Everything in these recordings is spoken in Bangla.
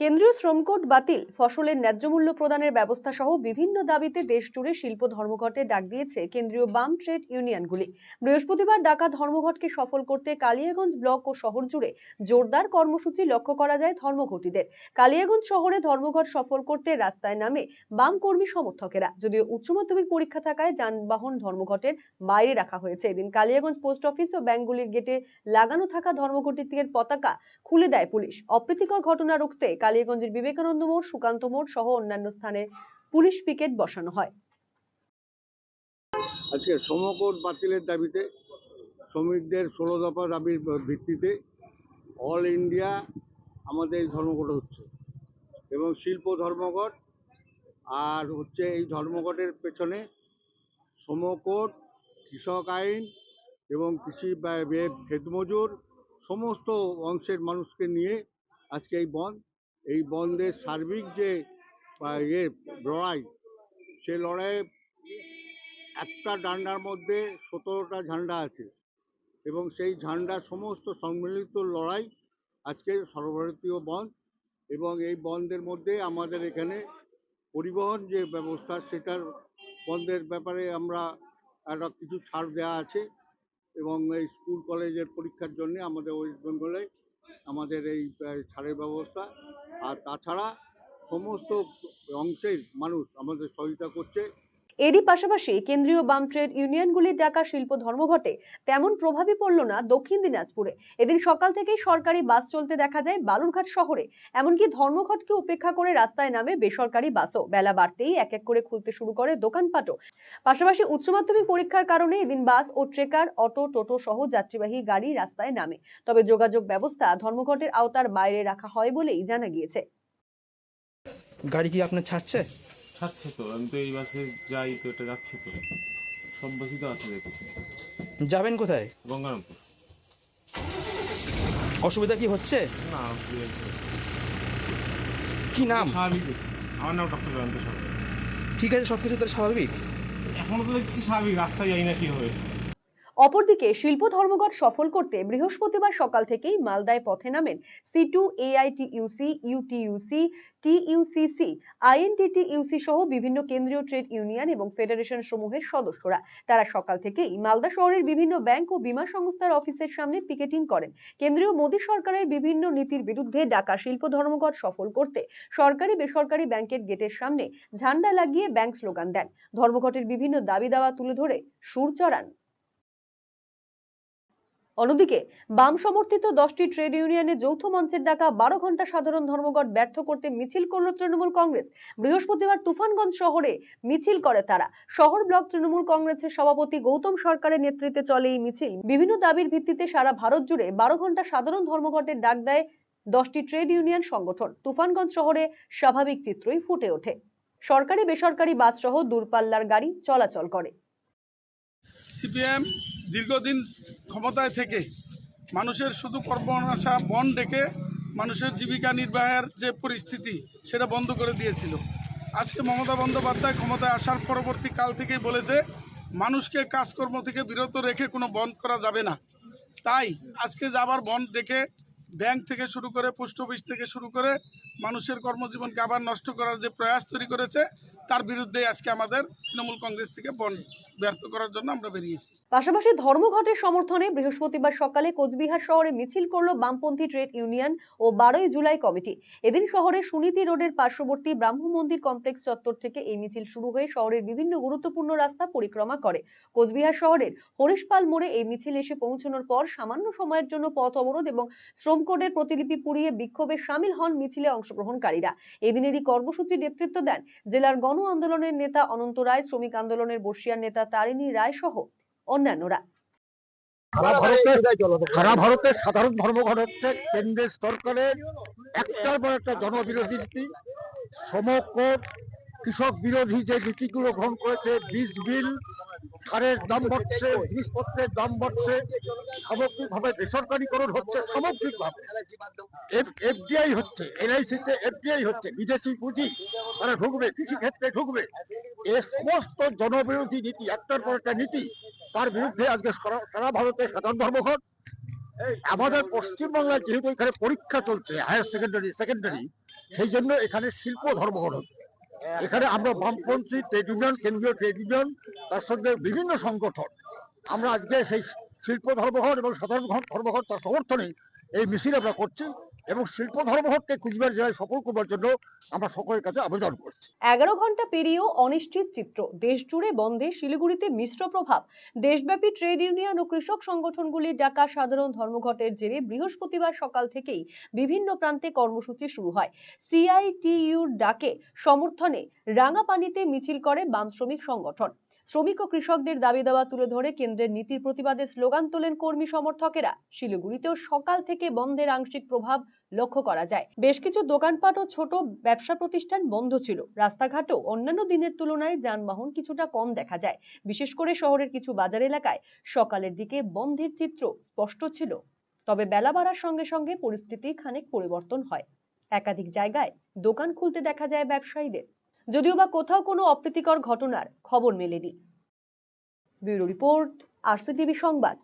কেন্দ্রীয় শ্রম কোড বাতিল, ফসলের ন্যায্য মূল্য প্রদানের ব্যবস্থা সহ বিভিন্ন দাবিতে দেশজুড়ে শিল্প ধর্মঘটে ডাক দিয়েছে কেন্দ্রীয় বাম ট্রেড ইউনিয়নগুলি। বৃহস্পতিবার ডাকা ধর্মঘটকে সফল করতে কালিয়াগঞ্জ ব্লক ও শহর জুড়ে জোরদার কর্মসূচি লক্ষ্য করা যায় ধর্মঘটীদের। কালিয়াগঞ্জ শহরে ধর্মঘট সফল করতে রাস্তায় নামে বাম কর্মী সমর্থকেরা। যদিও উচ্চ মাধ্যমিক পরীক্ষা থাকায় যানবাহন ধর্মঘটের বাইরে রাখা হয়েছে। এদিন কালিয়াগঞ্জ পোস্ট অফিস ও ব্যাংকগুলির গেটে লাগানো থাকা ধর্মঘটীদের পতাকা খুলে দেয় পুলিশ। অপ্রীতিকর ঘটনা রুখতে কালিয়াগঞ্জের বিবেকানন্দ মোড়, সুকান্ত মোড় সহ অন্যান্য স্থানে পুলিশ পিকেট বসানো হয়। আজকে শ্রমকোড বাতিলের দাবিতে শ্রমিকদের 16 দফা দাবির ভিত্তিতে অল ইন্ডিয়া আমাদের ধর্মঘট হচ্ছে এবং শিল্প ধর্মঘট। আর হচ্ছে এই ধর্মঘটের পেছনে শ্রমকোড, কৃষক আইন এবং কৃষি ক্ষেতমজুর সমস্ত অংশের মানুষকে নিয়ে আজকে এই বন্ধের সার্বিক যে লড়াই, সে লড়াইয়ে একটা ডান্ডার মধ্যে 17টা ঝান্ডা আছে এবং সেই ঝান্ডার সমস্ত সম্মিলিত লড়াই আজকে সর্বভারতীয় বন্ধ। এবং এই বন্ধের মধ্যে আমাদের এখানে পরিবহন যে ব্যবস্থা, সেটার বন্ধের ব্যাপারে আমরা একটা কিছু ছাড় দেওয়া আছে এবং এই স্কুল কলেজের পরীক্ষার জন্য আমাদের ওয়েস্ট বেঙ্গলে আমাদের এই ছাড়ের ব্যবস্থা। আর তাছাড়া সমস্ত অংশের মানুষ আমাদের সহযোগিতা করছে। এরই পাশাপাশি কেন্দ্রীয় বাম ট্রেড ইউনিয়নগুলির ডাকা শিল্প ধর্মঘটে তেমন প্রভাবই পড়ল না দক্ষিণ দিনাজপুরে। এদিন সকাল থেকেই সরকারি বাস চলতে দেখা যায় বালুরঘাট শহরে। এমনকি ধর্মঘটকে উপেক্ষা করে রাস্তায় নামে বেসরকারি বাসও। বেলা বাড়তেই এক এক করে খুলতে শুরু করে দোকানপাটও। পাশাপাশি উচ্চ মাধ্যমিক পরীক্ষার কারণে এদিন বাস ও ট্রেকার, অটো, টোটো সহ যাত্রীবাহী গাড়ি রাস্তায় নামে। তবে যোগাযোগ ব্যবস্থা ধর্মঘটের আওতার বাইরে রাখা হয় বলেই জানা গিয়েছে। গাড়ি কি আপনার ছাড়ছে? ছাড়ছে তো, আমি তো এই বাসে যাই তো, এটা যাচ্ছে তো, সব বাসই তো আছে দেখছি। যাবেন কোথায়? গঙ্গারামপুর। অসুবিধা কি হচ্ছে? না, অসুবিধা নেই। কি নাম? স্বাভাবিক দেখছি। আমার নাম ডক্টর জয়ন্ত সরকার। ঠিক আছে, সবকিছু তার স্বাভাবিক? এখনো তো দেখছি স্বাভাবিক, রাস্তায় যাই না কি হবে। অপরদিকে শিল্প ধর্মঘট সফল করতে বৃহস্পতিবার সকাল থেকেই মালদায় পথে নামেন সিটু, এআইটিইউসি, ইউটিইউসি, টিইউসিসি, আইএনটিটিইউসি সহ বিভিন্ন কেন্দ্রীয় ট্রেড ইউনিয়ন এবং ফেডারেশন সমূহের সদস্যরা। তারা সকাল থেকেই মালদা শহরের বিভিন্ন ব্যাংক ও বীমা সংস্থার অফিসের সামনে পিকেটিং করেন। কেন্দ্রীয় মোদী সরকারের বিভিন্ন নীতির বিরুদ্ধে ডাকা শিল্প ধর্মঘট সফল করতে সরকারি বেসরকারি ব্যাংকের গেটের সামনে ঝান্ডা লাগিয়ে ব্যাংক স্লোগান দেন। ধর্মঘটের বিভিন্ন দাবি দাওয়া তুলে ধরে সুর চড়ান। অন্যদিকে বাম সমর্থিত 10টি ট্রেড ইউনিয়নের যৌথ মঞ্চের ডাকা 12 ঘন্টা সাধারণ ধর্মঘট ব্যর্থ করতে মিছিল করল তৃণমূল কংগ্রেস। বৃহস্পতিবার তুফানগঞ্জ শহরে মিছিল করে তারা। শহর ব্লক তৃণমূল কংগ্রেসের সভাপতি গৌতম সরকারের নেতৃত্বে চলে এই মিছিল। বিভিন্ন দাবির ভিত্তিতে সারা ভারত জুড়ে 12 ঘন্টা সাধারণ ধর্মঘটের ডাক দেয় 10টি ট্রেড ইউনিয়ন সংগঠন। তুফানগঞ্জ শহরে স্বাভাবিক চিত্রই ফুটে ওঠে। সরকারি বেসরকারি বাস সহ দূরপাল্লার গাড়ি চলাচল করে। সিপিএম দীর্ঘদিন ক্ষমতায় থেকে মানুষের শুধু কর্মনাশা বন্ধ ডেকে মানুষের জীবিকা নির্বাহের যে পরিস্থিতি, সেটা বন্ধ করে দিয়েছিল। আজকে মমতা বন্দ্যোপাধ্যায় ক্ষমতায় আসার পরবর্তী কাল থেকেই বলেছে মানুষকে কাজকর্ম থেকে বিরত রেখে কোনো বন্ধ করা যাবে না। তাই আজকে আবার বন্ধ ডেকে ব্যাংক থেকে শুরু করে পোস্ট অফিস থেকে শুরু করে মানুষের কর্মজীবনকে আবার নষ্ট করার যে প্রয়াস তৈরি করেছে, তার বিরুদ্ধে আজকে আমাদের তৃণমূল কংগ্রেস থেকে বন্ধ ব্যর্থ করার জন্য আমরা বেরিয়েছি। পাশাপাশি ধর্মঘটের সমর্থনে বৃহস্পতিবার সকালে কোচবিহার শহরে মিছিল করল বামপন্থী ট্রেড ইউনিয়ন ও 12ই জুলাই কমিটি। এদিন শহরের সুনীতি রোডের পার্শ্ববর্তী ব্রাহ্ম মন্দির কমপ্লেক্স চত্বর থেকে এই মিছিল শুরু হয়ে শহরের বিভিন্ন গুরুত্বপূর্ণ রাস্তা পরিক্রমা করে। কোচবিহার শহরের হরিশপাল মোড়ে এই মিছিল এসে পৌঁছানোর পর সামান্য সময়ের জন্য পথ অবরোধ এবং শ্রম কোডের প্রতিলিপি পুড়িয়ে বিক্ষোভে সামিল হন মিছিলে অংশগ্রহণকারীরা। এদিনেরই কর্মসূচির নেতৃত্ব দেন জেলার গণ আন্দোলনের নেতা অনন্ত রায়, শ্রমিক আন্দোলনের বর্ষিয়ান নেতা তারিণী রায় সহ অন্যান্যরা। সারা ভারতের সাধারণ ধর্মঘট হচ্ছে কেন্দ্রের সরকারের একটার পর একটা জনবিরোধী নীতি। শ্রম কোড, কৃষক বিরোধী যে নীতিগুলো গ্রহণ করেছে, বীজ বিল, সারের দাম বাড়ছে, জিনিসপত্রের দাম বাড়ছে, সামগ্রিকভাবে বেসরকারীকরণ হচ্ছে, সামগ্রিকভাবে এফডিআই হচ্ছে, এলআইসিতে এফডিআই হচ্ছে, বিদেশি পুঁজি তারা ঢুকবে, কৃষিক্ষেত্রে ঢুকবে। এ সমস্ত জনবিরোধী নীতি, একটার পর একটা নীতি, তার বিরুদ্ধে আজকে সারা ভারতে সাধারণ ধর্মঘট। আমাদের পশ্চিমবাংলায় যেহেতু এখানে পরীক্ষা চলছে, হায়ার সেকেন্ডারি, সেই জন্য এখানে শিল্প ধর্মঘট হচ্ছে। এখানে আমরা বামপন্থী ট্রেড ইউনিয়ন, কেন্দ্রীয় ট্রেড ইউনিয়ন, তার সঙ্গে বিভিন্ন সংগঠন, আমরা আজকে সেই শিল্প ধর্মঘট এবং সাধারণ ধর্মঘট তার সমর্থনে এই মিছিল আমরা করছি এবং শিল্প ধর্মঘটকে কুচবিহার জেলায় সফল করবার জন্য আমরা সকলের কাছে আবেদন করছি। 11 ঘন্টা পেরিয়েও অনিশ্চিত চিত্র, দেশ জুড়ে বন্ধে শিলিগুড়িতে মিশ্র প্রভাব। দেশব্যাপী ট্রেড ইউনিয়ন ও কৃষক সংগঠনগুলির ডাকা সাধারণ ধর্মঘটের জেরে বৃহস্পতিবার সকাল থেকেই বিভিন্ন প্রান্তে কর্মসূচি শুরু হয়। সিআইটিইউর ডাকে সমর্থনে রাঙাপানিতে মিছিল করে বাম শ্রমিক সংগঠন। শ্রমিক ও কৃষকদের দাবি দাওয়া তুলে ধরে কেন্দ্রের নীতির প্রতিবাদে স্লোগান তোলেন কর্মী সমর্থকেরা। শিলিগুড়িতেও সকাল থেকে বন্ধের আংশিক প্রভাব লক্ষ্য করা যায়। বেশ কিছু দোকানপাট ও ছোট ব্যবসা প্রতিষ্ঠান বন্ধ ছিল। রাস্তাঘাটেও অন্যান্য দিনের তুলনায় যানবাহন কিছুটা কম দেখা যায়। বিশেষ করে শহরের কিছু বাজার এলাকায় সকালের দিকে বন্ধের চিত্র স্পষ্ট ছিল। তবে বেলা বাড়ার সঙ্গে সঙ্গে পরিস্থিতি খানিক পরিবর্তন হয়। একাধিক জায়গায় দোকান খুলতে দেখা যায় ব্যবসায়ীদের, যদিও বা কোথাও কোনো অপ্রীতিকর ঘটনার খবর মেলেনি। ব্যুরো রিপোর্ট, আরসিটিভি সংবাদ।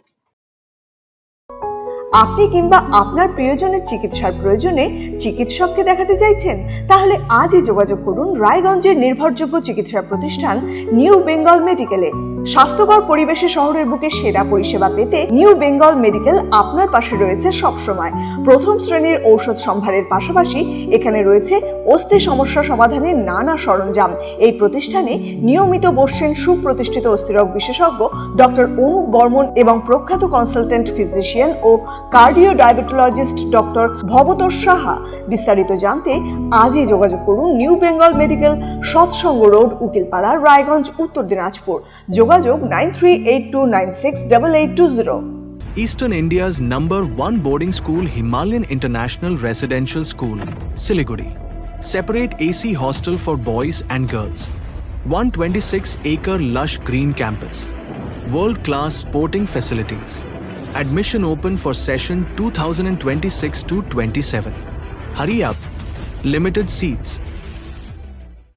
আপনি কিংবা আপনার প্রিয়জনের চিকিৎসার প্রয়োজনে চিকিৎসককে দেখাতে চাইছেন? তাহলে আজই যোগাযোগ করুন রায়গঞ্জের নির্ভরযোগ্য চিকিৎসা প্রতিষ্ঠান নিউ বেঙ্গল মেডিকেলে। স্বাস্থ্যকর পরিবেশে শহরের বুকে সেরা পরিষেবা পেতে নিউ বেঙ্গল মেডিকেল আপনার পাশে রয়েছে সবসময়। প্রথম শ্রেণীর ঔষধ সম্ভারের পাশাপাশি এখানে রয়েছে অস্থি সমস্যা সমাধানের নানা সরঞ্জাম। এই প্রতিষ্ঠানে নিয়মিত বসছেন সুপ্রতিষ্ঠিত অস্থিরোগ বিশেষজ্ঞ ডক্টর অনুপ বর্মন এবং প্রখ্যাত কনসালটেন্ট ফিজিশিয়ান ও cardio diabetologist doctor Bhabatosh Saha. বিস্তারিত জানতে আজই যোগাযোগ করুন New Bengal Medical, Satsang Road, Ukilpara, Raiganj, Uttar Dinajpur. যোগাযোগ 9382968820। Eastern India's #1 boarding school, Himalayan International Residential School, Siliguri. Separate AC hostel for boys and girls. 126-acre lush green campus. World-class sporting facilities. Admission open for session 2026-27. Hurry up. Limited seats.